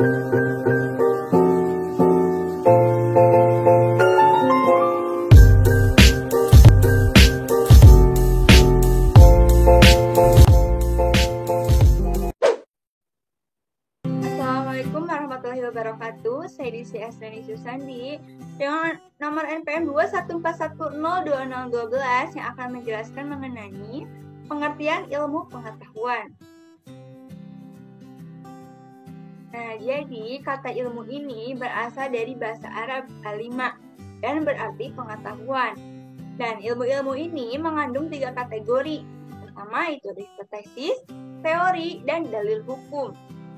Assalamualaikum warahmatullahi wabarakatuh. Saya Disi Asrani Susandi dengan nomor NPM 214102012 yang akan menjelaskan mengenai pengertian ilmu pengetahuan. Nah, jadi kata ilmu ini berasal dari bahasa Arab alima dan berarti pengetahuan. Dan ilmu-ilmu ini mengandung 3 kategori. Pertama itu hipotesis, teori, dan dalil hukum.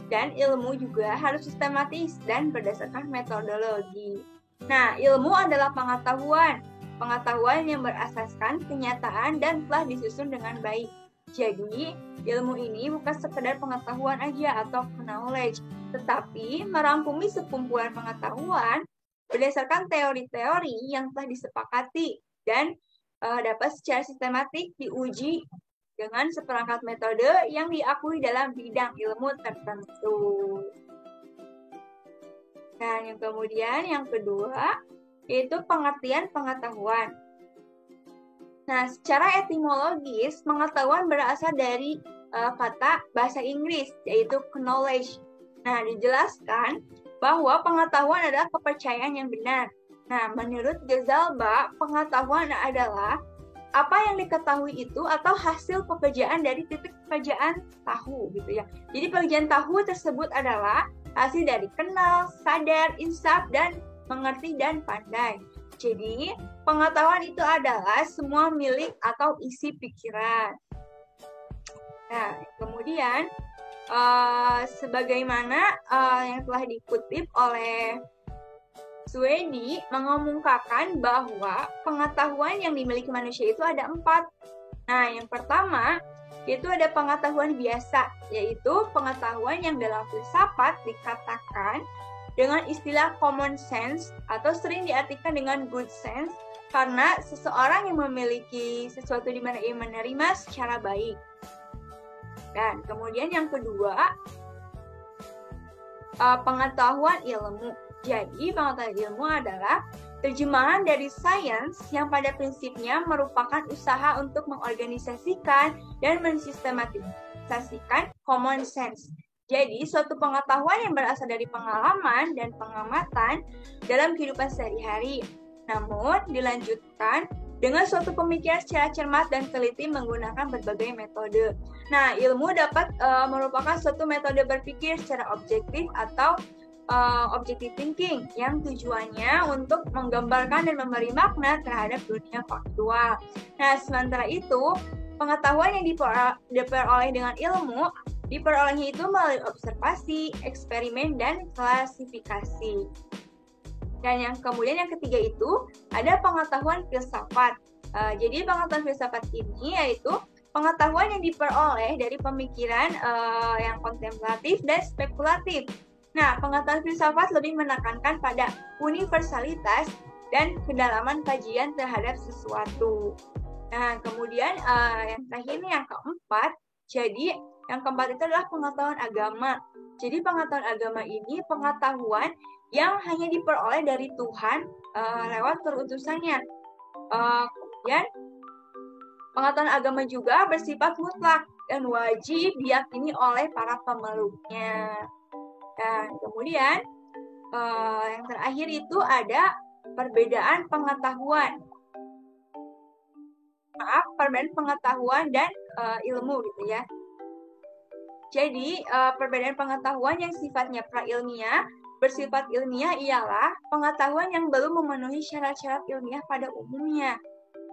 Dan ilmu juga harus sistematis dan berdasarkan metodologi. Nah, ilmu adalah pengetahuan. Pengetahuan yang berasaskan kenyataan dan telah disusun dengan baik. Jadi, ilmu ini bukan sekedar pengetahuan aja atau knowledge, tetapi merangkumi sekumpulan pengetahuan berdasarkan teori-teori yang telah disepakati dan dapat secara sistematik diuji dengan seperangkat metode yang diakui dalam bidang ilmu tertentu. Nah, yang kedua, yaitu pengertian pengetahuan. Nah, secara etimologis, pengetahuan berasal dari kata bahasa Inggris, yaitu knowledge. Nah, dijelaskan bahwa pengetahuan adalah kepercayaan yang benar. Nah, menurut Ghazalba, pengetahuan adalah apa yang diketahui itu atau hasil pekerjaan dari titik pekerjaan tahu gitu ya. Jadi pekerjaan tahu tersebut adalah hasil dari kenal, sadar, insaf, dan mengerti dan pandai. Jadi pengetahuan itu adalah semua milik atau isi pikiran. Nah, kemudian sebagaimana yang telah dikutip oleh Swedi mengemukakan bahwa pengetahuan yang dimiliki manusia itu ada 4. Nah, yang pertama itu ada pengetahuan biasa, yaitu pengetahuan yang dalam filsafat dikatakan dengan istilah common sense atau sering diartikan dengan good sense karena seseorang yang memiliki sesuatu di mana ia menerima secara baik. Dan kemudian yang kedua, pengetahuan ilmu. Jadi, pengetahuan ilmu adalah terjemahan dari sains yang pada prinsipnya merupakan usaha untuk mengorganisasikan dan mensistematisasikan common sense. Jadi, suatu pengetahuan yang berasal dari pengalaman dan pengamatan dalam kehidupan sehari-hari, namun dilanjutkan dengan suatu pemikiran secara cermat dan teliti menggunakan berbagai metode. Nah, ilmu dapat merupakan suatu metode berpikir secara objektif atau objective thinking yang tujuannya untuk menggambarkan dan memberi makna terhadap dunia faktual. Nah, sementara itu, pengetahuan yang diperoleh dengan ilmu diperolehnya itu melalui observasi, eksperimen, dan klasifikasi. Dan yang ketiga itu ada pengetahuan filsafat. Jadi pengetahuan filsafat ini yaitu pengetahuan yang diperoleh dari pemikiran yang kontemplatif dan spekulatif. Nah, pengetahuan filsafat lebih menekankan pada universalitas dan kedalaman kajian terhadap sesuatu. Nah, kemudian yang terakhir ini yang keempat. Jadi, yang keempat itu adalah pengetahuan agama. Jadi, pengetahuan agama ini pengetahuan yang hanya diperoleh dari Tuhan lewat perutusannya. Kemudian, pengetahuan agama juga bersifat mutlak dan wajib diyakini oleh para pemeluknya. Dan kemudian yang terakhir itu ada perbedaan pengetahuan. Perbedaan pengetahuan dan ilmu gitu ya. Jadi perbedaan pengetahuan yang sifatnya prailmiah bersifat ilmiah ialah pengetahuan yang belum memenuhi syarat-syarat ilmiah pada umumnya.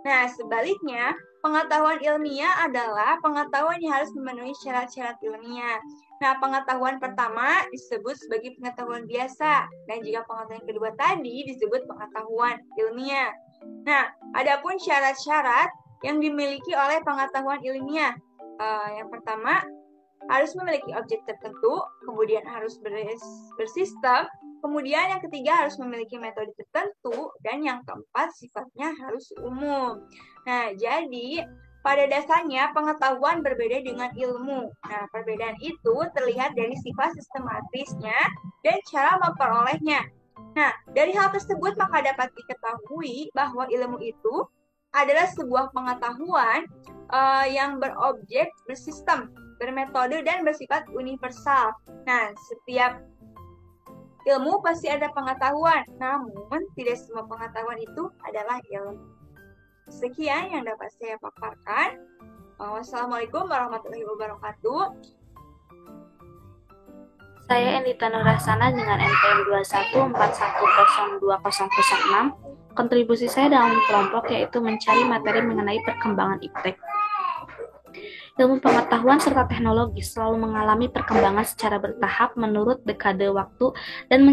Nah, sebaliknya, pengetahuan ilmiah adalah pengetahuan yang harus memenuhi syarat-syarat ilmiah. Nah, pengetahuan pertama disebut sebagai pengetahuan biasa, dan jika pengetahuan kedua tadi disebut pengetahuan ilmiah. Nah, adapun syarat-syarat yang dimiliki oleh pengetahuan ilmiah. Yang pertama, harus memiliki objek tertentu, kemudian harus bersistem, kemudian yang ketiga harus memiliki metode tertentu, dan yang keempat sifatnya harus umum. Nah, jadi pada dasarnya pengetahuan berbeda dengan ilmu. Nah, perbedaan itu terlihat dari sifat sistematisnya dan cara memperolehnya. Nah, dari hal tersebut maka dapat diketahui bahwa ilmu itu adalah sebuah pengetahuan yang berobjek, bersistem, bermetode, dan bersifat universal. Nah, setiap ilmu pasti ada pengetahuan, namun tidak semua pengetahuan itu adalah ilmu. Sekian yang dapat saya paparkan. Wassalamualaikum warahmatullahi wabarakatuh. Saya Endita Nurasana dengan NPM 214102006. Kontribusi saya dalam kelompok yaitu mencari materi mengenai perkembangan iptek. Ilmu pengetahuan serta teknologi selalu mengalami perkembangan secara bertahap menurut dekade waktu dan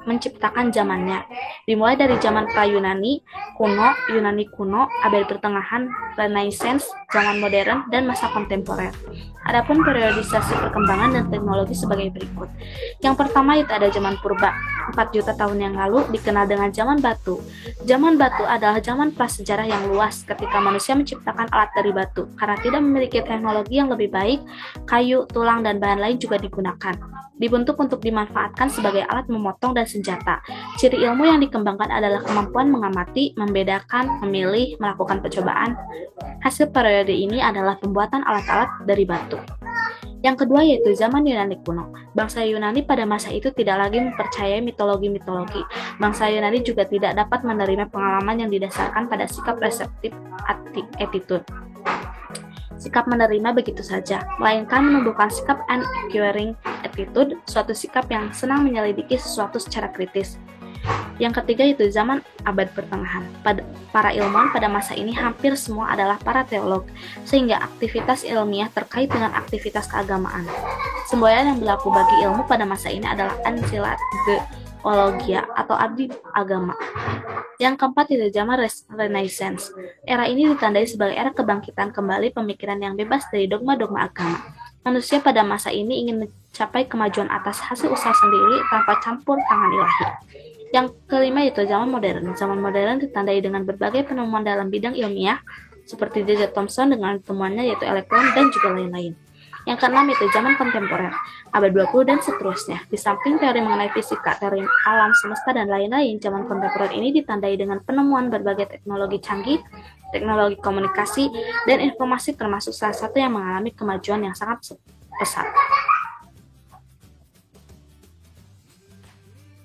menciptakan zamannya. Dimulai dari zaman pra-Yunani kuno, Yunani kuno, abad pertengahan, Renaissance, zaman modern, dan masa kontemporer. Adapun periodisasi perkembangan dan teknologi sebagai berikut. Yang pertama itu ada zaman purba, 4 juta tahun yang lalu dikenal dengan zaman batu. Zaman batu adalah zaman prasejarah yang luas ketika manusia menciptakan alat dari batu. Karena tidak memiliki teknologi yang lebih baik, kayu, tulang, dan bahan lain juga digunakan. Dibentuk untuk dimanfaatkan sebagai alat memotong dan senjata. Ciri ilmu yang dikembangkan adalah kemampuan mengamati, membedakan, memilih, melakukan percobaan. Hasil periode ini adalah pembuatan alat-alat dari batu. Yang kedua yaitu zaman Yunani kuno. Bangsa Yunani pada masa itu tidak lagi mempercayai mitologi-mitologi. Bangsa Yunani juga tidak dapat menerima pengalaman yang didasarkan pada sikap reseptif attitude. Sikap menerima begitu saja, melainkan menumbuhkan sikap inquiring attitude, suatu sikap yang senang menyelidiki sesuatu secara kritis. Yang ketiga itu zaman abad pertengahan. Para ilmuwan pada masa ini hampir semua adalah para teolog, sehingga aktivitas ilmiah terkait dengan aktivitas keagamaan. Semboyan yang berlaku bagi ilmu pada masa ini adalah encyclopedia atau abdi agama. Yang keempat itu zaman Renaissance. Era ini ditandai sebagai era kebangkitan kembali pemikiran yang bebas dari dogma-dogma agama. Manusia pada masa ini ingin mencapai kemajuan atas hasil usaha sendiri tanpa campur tangan ilahi. Yang kelima itu zaman modern. Zaman modern ditandai dengan berbagai penemuan dalam bidang ilmiah seperti J.J. Thomson dengan temuannya yaitu elektron dan juga lain-lain. Yang keenam itu zaman kontemporer, abad 20 dan seterusnya. Di samping teori mengenai fisika, teori alam semesta, dan lain-lain, zaman kontemporer ini ditandai dengan penemuan berbagai teknologi canggih, teknologi komunikasi, dan informasi termasuk salah satu yang mengalami kemajuan yang sangat pesat.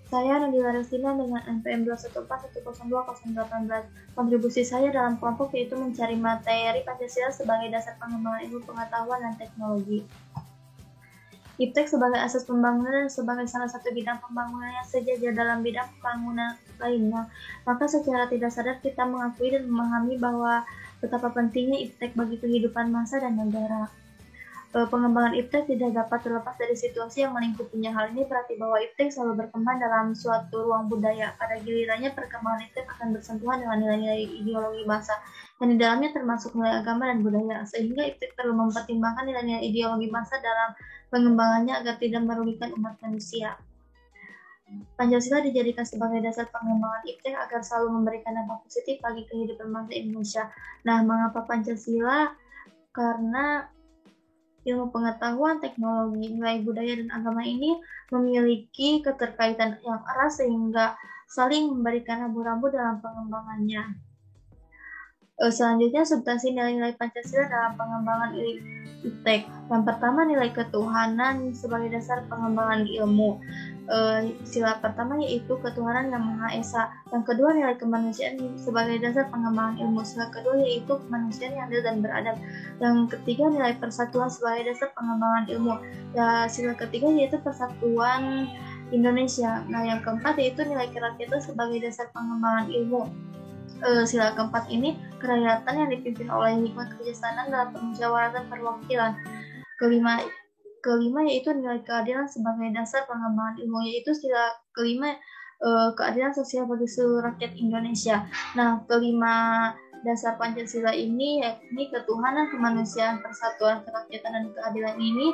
Saya Nadila Restina dengan NPM 214102018. Kontribusi saya dalam kelompok yaitu mencari materi Pancasila sebagai dasar pengembangan ilmu pengetahuan dan teknologi. Iptek sebagai asas pembangunan dan sebagai salah satu bidang pembangunan yang sejajar dalam bidang pembangunan lainnya. Maka secara tidak sadar kita mengakui dan memahami bahwa betapa pentingnya iptek bagi kehidupan bangsa dan negara. Pengembangan iptek tidak dapat terlepas dari situasi yang melingkupinya. Hal ini berarti bahwa iptek selalu berkembang dalam suatu ruang budaya. Pada gilirannya, perkembangan iptek akan bersentuhan dengan nilai-nilai ideologi bangsa, yang di dalamnya termasuk nilai agama dan budaya. Sehingga iptek perlu mempertimbangkan nilai-nilai ideologi bangsa dalam pengembangannya agar tidak merugikan umat manusia. Pancasila dijadikan sebagai dasar pengembangan iptek agar selalu memberikan dampak positif bagi kehidupan bangsa Indonesia. Nah, mengapa Pancasila? Karena ilmu pengetahuan, teknologi, nilai budaya, dan agama ini memiliki keterkaitan yang erat sehingga saling memberikan rambu-rambu dalam pengembangannya. Selanjutnya, substansi nilai-nilai Pancasila dalam pengembangan iptek. Yang pertama, nilai ketuhanan sebagai dasar pengembangan ilmu. Sila pertama yaitu ketuhanan yang Maha Esa. Yang kedua, nilai kemanusiaan sebagai dasar pengembangan ilmu. Sila kedua yaitu kemanusiaan yang adil dan beradab. Yang ketiga, nilai persatuan sebagai dasar pengembangan ilmu. Ya, sila ketiga yaitu persatuan Indonesia. Nah, yang keempat yaitu nilai kerakyatan sebagai dasar pengembangan ilmu. Sila keempat ini kerakyatan yang dipimpin oleh hikmat kebijaksanaan dalam permusyawaratan perwakilan. Kelima yaitu nilai keadilan sebagai dasar pengembangan ilmu, yaitu sila kelima keadilan sosial bagi seluruh rakyat Indonesia. Nah, kelima dasar Pancasila ini yakni ketuhanan, kemanusiaan, persatuan, kerakyatan, dan keadilan ini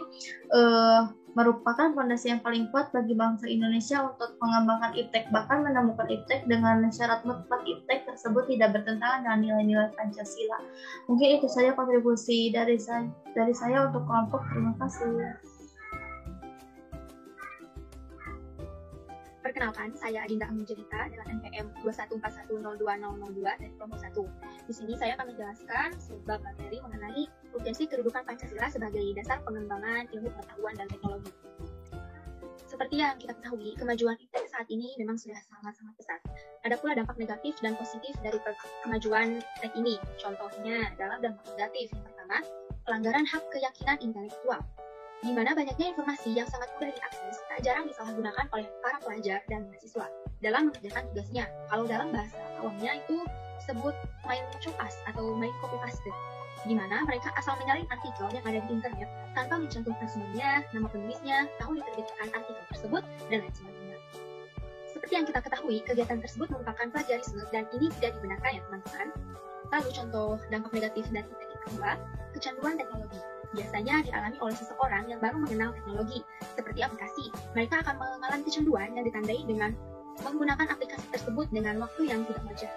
merupakan fondasi yang paling kuat bagi bangsa Indonesia untuk mengembangkan iptek. Bahkan menemukan iptek dengan syarat mutlak iptek tersebut tidak bertentangan dengan nilai-nilai Pancasila. Mungkin itu saja kontribusi dari saya untuk kelompok. Terima kasih. Perkenalkan, saya Adinda Anggunjelita dengan NPM 214102002 dari kelompok 1. Di sini saya akan menjelaskan sebuah materi mengenai urgensi kedudukan Pancasila sebagai dasar pengembangan ilmu pengetahuan dan teknologi. Seperti yang kita ketahui, kemajuan iptek saat ini memang sudah sangat-sangat pesat. Ada pula dampak negatif dan positif dari kemajuan iptek ini. Contohnya dalam dampak negatif, yang pertama, pelanggaran hak keyakinan intelektual, di mana banyaknya informasi yang sangat mudah diakses tak jarang disalahgunakan oleh para pelajar dan mahasiswa dalam mengerjakan tugasnya. Kalau dalam bahasa awamnya itu disebut main copas atau main copy paste, di mana mereka asal menyalin artikel yang ada di internet tanpa mencantumkan sumbernya, nama penulisnya, tahun diterbitkan artikel tersebut, dan lain sebagainya. Seperti yang kita ketahui, kegiatan tersebut merupakan plagiarisme dan ini tidak dibenarkan ya teman-teman. Lalu contoh dampak negatif dari iptek yang kedua, kecanduan teknologi. Biasanya dialami oleh seseorang yang baru mengenal teknologi, seperti aplikasi. Mereka akan mengalami kecanduan yang ditandai dengan menggunakan aplikasi tersebut dengan waktu yang tidak wajar.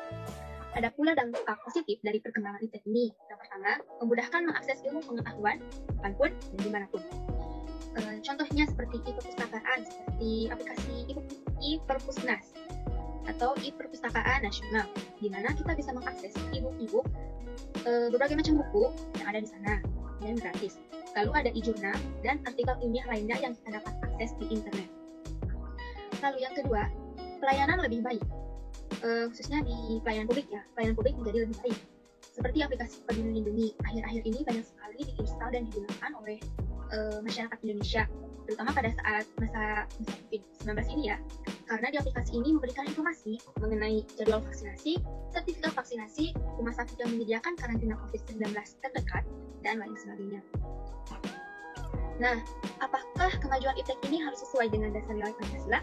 Ada pula dampak positif dari perkembangan iptek ini. Yang pertama, memudahkan mengakses ilmu pengetahuan kapanpun dan dimanapun. Contohnya seperti e-perpustakaan, seperti aplikasi e-perpusnas atau e-perpustakaan nasional, di mana kita bisa mengakses e-book, berbagai macam buku yang ada di sana dan gratis. Lalu ada e-jurnal dan artikel ilmiah lainnya yang kita dapat akses di internet. Lalu yang kedua, pelayanan lebih baik. Khususnya di pelayanan publik ya, pelayanan publik menjadi lebih baik. Seperti aplikasi Peduli Lindungi, akhir-akhir ini banyak sekali diinstal dan digunakan oleh masyarakat Indonesia, terutama pada saat masa COVID-19 ini ya. Karena di aplikasi ini memberikan informasi mengenai jadwal vaksinasi, sertifikat vaksinasi, rumah sakit yang menyediakan karantina COVID-19 terdekat, dan lain sebagainya. Nah, apakah kemajuan iptek ini harus sesuai dengan dasar nilai Pancasila?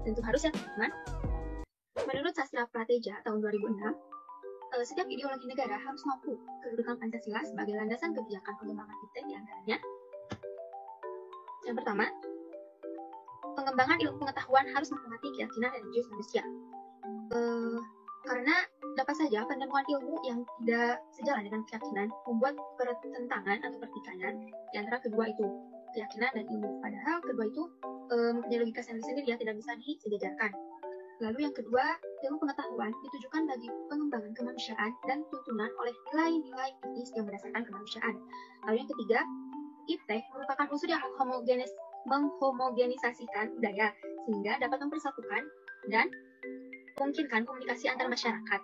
Tentu harus ya teman-teman. Menurut Sastra Prateja tahun 2006, setiap ideologi negara harus mampu kedudukan Pancasila sebagai landasan kebijakan pengembangan iptek di antaranya. Yang pertama, pengembangan ilmu pengetahuan harus menghormati keyakinan religius manusia. Karena dapat saja penemuan ilmu yang tidak sejalan dengan keyakinan membuat pertentangan atau pertikaian di antara kedua itu, keyakinan dan ilmu. Padahal kedua itu mempunyai logika sendiri-sendiri ya, tidak bisa disejajarkan. Lalu yang kedua, ilmu pengetahuan ditujukan bagi pengembangan kemanusiaan dan tuntunan oleh nilai-nilai etis yang berdasarkan kemanusiaan. Lalu yang ketiga, iptek merupakan unsur yang menghomogenisasikan budaya sehingga dapat mempersatukan dan memungkinkan komunikasi antar masyarakat.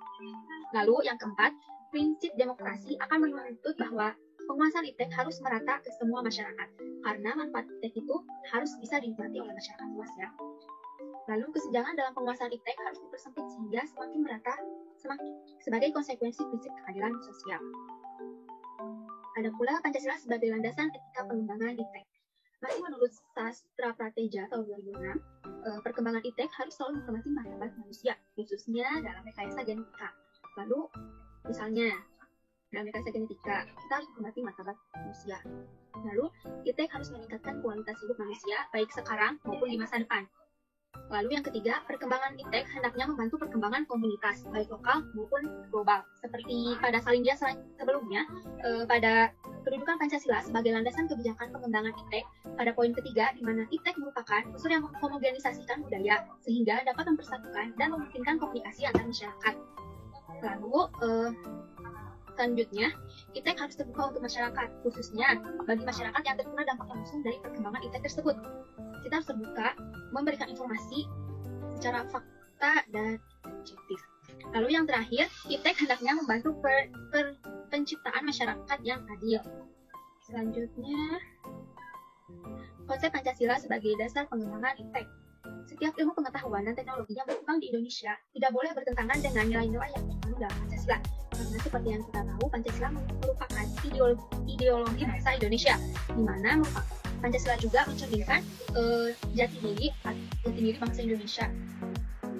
Lalu yang keempat, prinsip demokrasi akan menuntut bahwa penguasaan iptek harus merata ke semua masyarakat karena manfaat iptek itu harus bisa dinikmati oleh masyarakat luas ya. Lalu kesenjangan dalam penguasaan iptek harus dipersempit sehingga semakin merata sebagai konsekuensi prinsip keadilan sosial. Ada pula Pancasila sebagai landasan etika pengembangan iptek. Masih menurut Sastra Prateja tahun 2006, perkembangan iptek harus selalu menghormati martabat manusia, khususnya dalam rekayasa genetika. Lalu, misalnya, dalam rekayasa genetika, kita harus menghormati martabat manusia. Lalu, iptek harus meningkatkan kualitas hidup manusia, baik sekarang maupun di masa depan. Lalu yang ketiga, perkembangan iptek hendaknya membantu perkembangan komunitas, baik lokal maupun global. Seperti pada Salindia sebelumnya, pada kedudukan Pancasila sebagai landasan kebijakan pengembangan iptek, pada poin ketiga, di mana iptek merupakan unsur yang menghomogenisasikan budaya, sehingga dapat mempersatukan dan memungkinkan komunikasi antar masyarakat. Lalu, selanjutnya, iptek harus terbuka untuk masyarakat, khususnya bagi masyarakat yang terkena dampak langsung dari perkembangan iptek tersebut. Kita harus terbuka, memberikan informasi secara fakta dan objektif. Lalu yang terakhir, iptek hendaknya membantu penciptaan masyarakat yang adil. Selanjutnya, konsep Pancasila sebagai dasar pengembangan iptek. Setiap ilmu pengetahuan dan teknologi yang berkembang di Indonesia tidak boleh bertentangan dengan nilai-nilai yang terkandung dalam Pancasila. Karena seperti yang kita tahu, Pancasila merupakan ideologi bangsa Indonesia, di mana Pancasila juga mencerminkan jati diri bangsa Indonesia.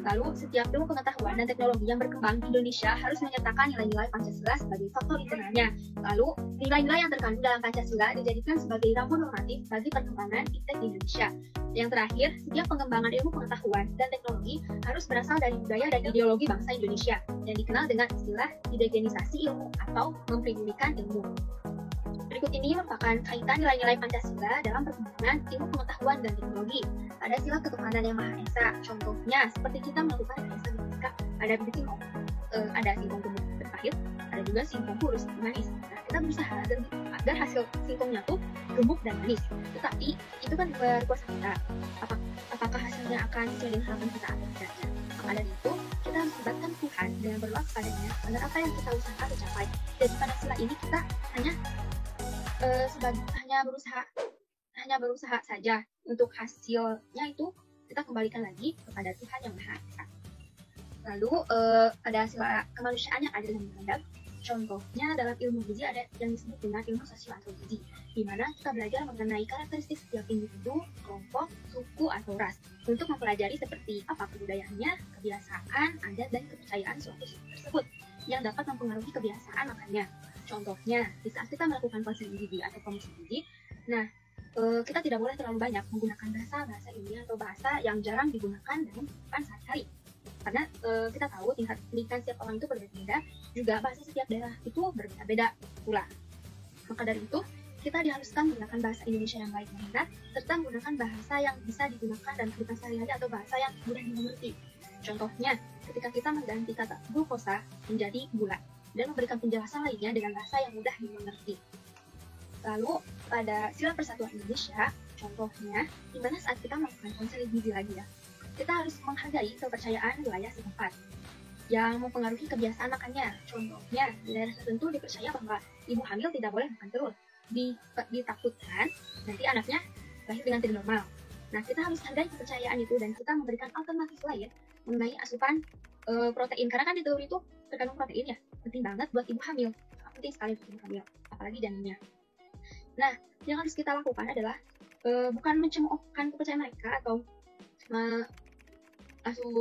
Lalu, setiap ilmu pengetahuan dan teknologi yang berkembang di Indonesia harus menyertakan nilai-nilai Pancasila sebagai faktor internalnya. Lalu, nilai-nilai yang terkandung dalam Pancasila dijadikan sebagai rambu normatif bagi perkembangan iptek di Indonesia. Yang terakhir, setiap pengembangan ilmu pengetahuan dan teknologi harus berasal dari budaya dan ideologi bangsa Indonesia, yang dikenal dengan istilah indigenisasi ilmu atau mempribumikan ilmu. Berikut ini merupakan kaitan nilai-nilai Pancasila dalam perkembangan ilmu pengetahuan dan teknologi. Ada sila ketuhanan yang Maha Esa. Contohnya, seperti kita melakukan bahasa ketika ada bibit singkong. Ada singkong gemuk berpahit, ada juga singkong kurus manis. Nah, kita berusaha agar hasil singkongnya tuh gemuk dan manis. Tetapi itu kan luar kuasa kita. Apakah hasilnya akan sesuai dengan harapan kita atau tidak? Maka dari itu, kita harus melibatkan Tuhan dengan berdoa kepadanya agar apa yang kita usaha tercapai. Jadi pada sila ini kita hanya berusaha saja, untuk hasilnya itu kita kembalikan lagi kepada Tuhan yang Maha Esa. Lalu ada sila kemanusiaan yang adil dan beradab. Contohnya dalam ilmu gizi ada yang disebut dengan ilmu sosial atau gizi, di mana kita belajar mengenai karakteristik setiap individu, kelompok, suku, atau ras, untuk mempelajari seperti apa kebudayaannya, kebiasaan, adat, dan kepercayaan suatu suku tersebut yang dapat mempengaruhi kebiasaan makannya. Contohnya, di saat kita melakukan konseling gizi atau promosi gizi, nah kita tidak boleh terlalu banyak menggunakan bahasa ilmiah atau bahasa yang jarang digunakan dalam kehidupan sehari-hari. Karena kita tahu tingkat pendidikan setiap orang itu berbeda-beda, juga bahasa setiap daerah itu berbeda-beda pula. Maka dari itu, kita diharuskan menggunakan bahasa Indonesia yang baik dan benar, serta menggunakan bahasa yang bisa digunakan dalam kehidupan sehari-hari atau bahasa yang mudah dimengerti. Contohnya, ketika kita mengganti kata glukosa menjadi gula, dan memberikan penjelasan lainnya dengan bahasa yang mudah dimengerti. Lalu, pada sila persatuan Indonesia, contohnya, di mana saat kita melakukan konseling gizi lagi ya, kita harus menghargai kepercayaan wilayah setempat yang mempengaruhi kebiasaan makannya. Contohnya, di daerah tertentu dipercaya bahwa ibu hamil tidak boleh makan telur. Ditakutkan nanti anaknya lahir dengan tidak normal. Nah, kita harus hargai kepercayaan itu dan kita memberikan alternatif lain mengenai asupan protein. Karena kan di telur itu terkandung protein ya, penting banget buat ibu hamil. Penting sekali untuk ibu hamil, apalagi janinnya. Nah, yang harus kita lakukan adalah bukan mencemoohkan kepercayaan mereka atau langsung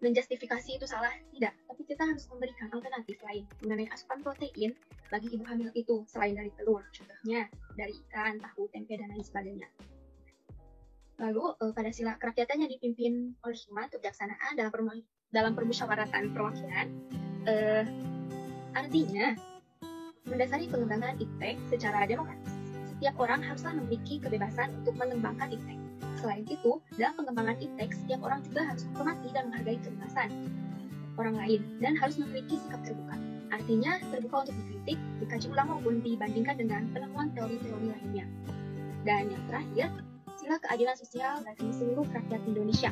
menjustifikasi itu salah, tidak. Tapi kita harus memberikan alternatif lain mengenai asupan protein bagi ibu hamil itu selain dari telur, contohnya dari ikan, tahu, tempe, dan lain sebagainya. Lalu pada sila kerakyatan yang dipimpin oleh hikmat kebijaksanaan dalam permusyawaratan perwakilan, artinya mendasari pengembangan iptek secara demokratis. Setiap orang haruslah memiliki kebebasan untuk mengembangkan iptek. Selain itu, dalam pengembangan iptek, setiap orang juga harus menghormati dan menghargai kebebasan orang lain dan harus memiliki sikap terbuka. Artinya, terbuka untuk dikritik, dikaji ulang maupun dibandingkan dengan penemuan teori-teori lainnya. Dan yang terakhir, sila keadilan sosial bagi seluruh rakyat Indonesia.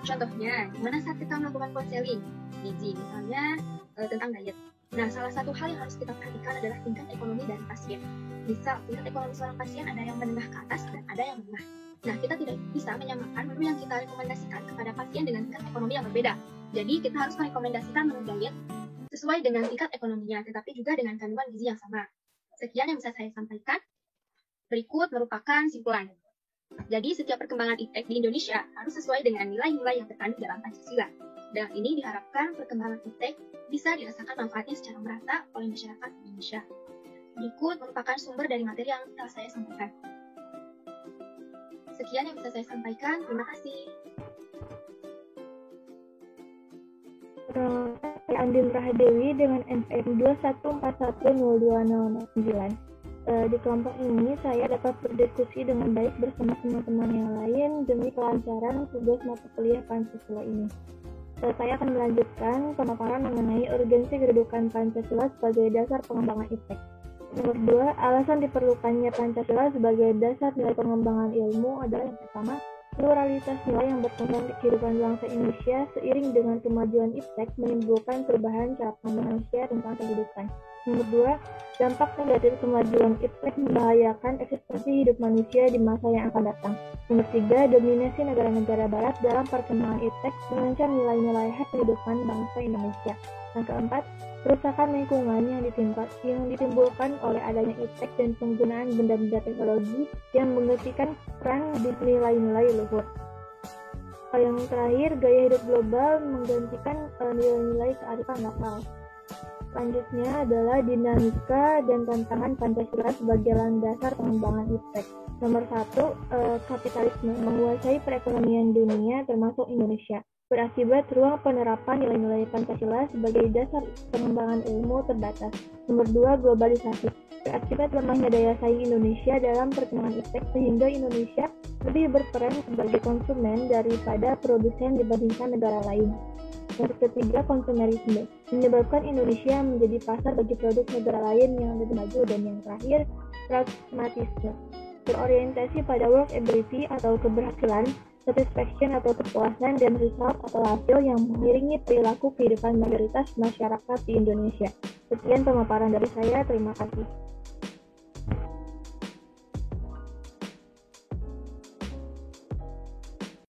Contohnya, dimana saat kita melakukan konseling gizi, misalnya tentang diet. Nah, salah satu hal yang harus kita perhatikan adalah tingkat ekonomi dari pasien. Misal, tingkat ekonomi seorang pasien ada yang menengah ke atas dan ada yang menengah. Nah, kita tidak bisa menyamakan menu yang kita rekomendasikan kepada pasien dengan tingkat ekonomi yang berbeda. Jadi, kita harus merekomendasikan menu diet sesuai dengan tingkat ekonominya, tetapi juga dengan kandungan gizi yang sama. Sekian yang bisa saya sampaikan. Berikut merupakan simpulan. Jadi, setiap perkembangan iptek di Indonesia harus sesuai dengan nilai-nilai yang terkandung dalam Pancasila. Dengan ini diharapkan perkembangan iptek bisa dirasakan manfaatnya secara merata oleh masyarakat Indonesia. Berikut merupakan sumber dari materi yang telah saya sampaikan. Sekian yang bisa saya sampaikan. Terima kasih. Saya Andin Rahadewi dengan NPM 214102009. Di kelompok ini saya dapat berdiskusi dengan baik bersama teman-teman yang lain demi kelancaran tugas mata kuliah Pancasila ini. Saya akan melanjutkan pemaparan mengenai urgensi kedudukan Pancasila sebagai dasar pengembangan iptek. Nomor 2, alasan diperlukannya Pancasila sebagai dasar nilai pengembangan ilmu adalah yang pertama, pluralitas nilai yang berkembang di kehidupan bangsa Indonesia seiring dengan kemajuan iptek menimbulkan perubahan cara pandang manusia tentang kehidupan. Nomor 2, dampak negatif kemajuan iptek membahayakan eksistensi hidup manusia di masa yang akan datang. Nomor 3, dominasi negara-negara barat dalam perkembangan iptek mengancam nilai-nilai hak kehidupan bangsa Indonesia. Yang keempat, kerusakan lingkungan yang ditimbulkan oleh adanya iptek dan penggunaan benda-benda teknologi yang menghentikan peran di nilai-nilai luhur. Yang terakhir, gaya hidup global menggantikan nilai-nilai kearifan lokal. Selanjutnya adalah dinamika dan tantangan Pancasila sebagai landasan pengembangan iptek. Nomor 1, kapitalisme menguasai perekonomian dunia termasuk Indonesia. Berakibat ruang penerapan nilai-nilai Pancasila sebagai dasar pengembangan ilmu terbatas. Nomor 2, globalisasi. Berakibat lemahnya daya saing Indonesia dalam perkembangan iptek sehingga Indonesia lebih berperan sebagai konsumen daripada produsen dibandingkan negara lain. Yang ketiga, konsumerisme, menyebabkan Indonesia menjadi pasar bagi produk negara lain yang lebih maju. Dan yang terakhir, pragmatisme, berorientasi pada workability atau keberhasilan, satisfaction atau kepuasan, dan result atau hasil yang mengiringi perilaku kehidupan mayoritas masyarakat di Indonesia. Sekian pemaparan dari saya, terima kasih.